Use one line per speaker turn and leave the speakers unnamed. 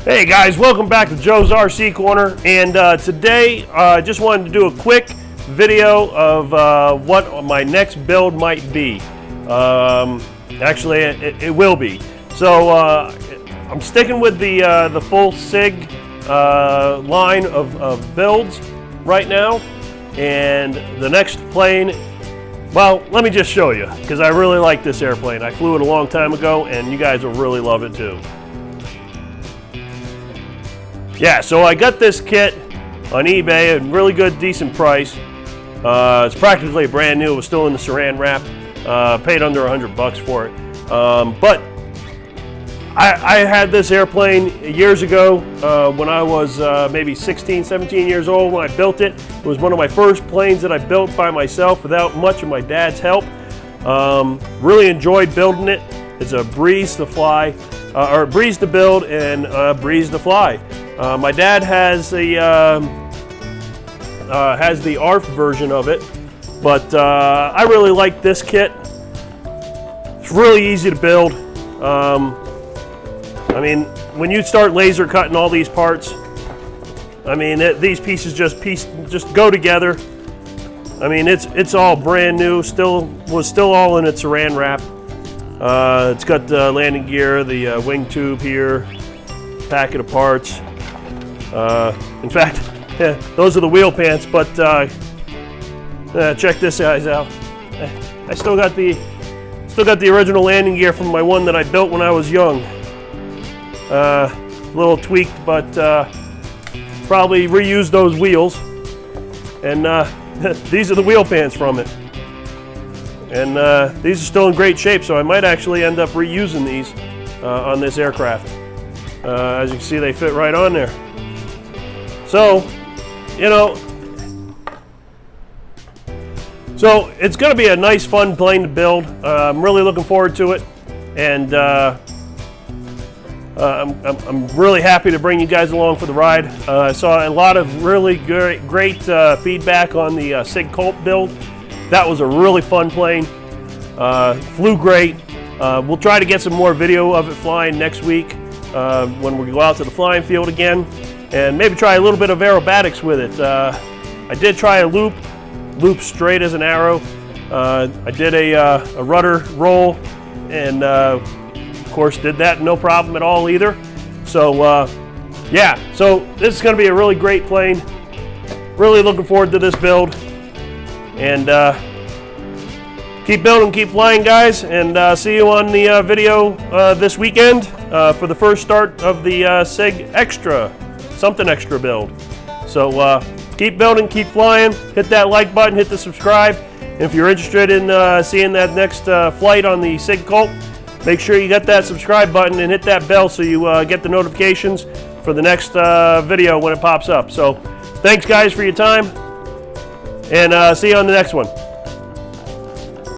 Hey guys, welcome back to Joe's RC Corner, and today I just wanted to do a quick video of what my next build might be. Actually, it will be. So I'm sticking with the full SIG line of builds right now, and the next plane, well, let me just show you, because I really like this airplane. I flew it a long time ago, and you guys will really love it too. Yeah, so I got this kit on eBay at a really good, decent price. It's practically brand new. It was still in the saran wrap. Paid under $100 for it. But I had this airplane years ago when I was maybe 16, 17 years old when I built it. It was one of my first planes that I built by myself without much of my dad's help. Really enjoyed building it. It's a breeze to fly, or breeze to build and breeze to fly. My dad has the ARF version of it, but I really like this kit. It's really easy to build. I mean, when you start laser cutting all these parts, I mean, these pieces just go together. I mean, it's all brand new. Was still all in its saran wrap. It's got the landing gear, the wing tube here, packet of parts. In fact, those are the wheel pants, but check this guys out. I still got the original landing gear from my one that I built when I was young. A little tweaked, but probably reused those wheels. And these are the wheel pants from it. And these are still in great shape, so I might actually end up reusing these on this aircraft. As you can see, they fit right on there. So, you know, so it's going to be a nice, fun plane to build. I'm really looking forward to it, and I'm really happy to bring you guys along for the ride. I saw a lot of really great feedback on the SIG Colt build. That was a really fun plane. Flew great. We'll try to get some more video of it flying next week when we go out to the flying field again. And maybe try a little bit of aerobatics with it. I did try a loop straight as an arrow. I did a rudder roll, and of course did that no problem at all either. So yeah, so this is going to be a really great plane. Really looking forward to this build. And keep building, keep flying, guys, and see you on the video this weekend for the first start of the SIG Extra. Something extra build. So keep building, keep flying, hit that like button, hit the subscribe. And if you're interested in seeing that next flight on the SIG Colt, make sure you get that subscribe button and hit that bell so you get the notifications for the next video when it pops up. So thanks guys for your time, and see you on the next one.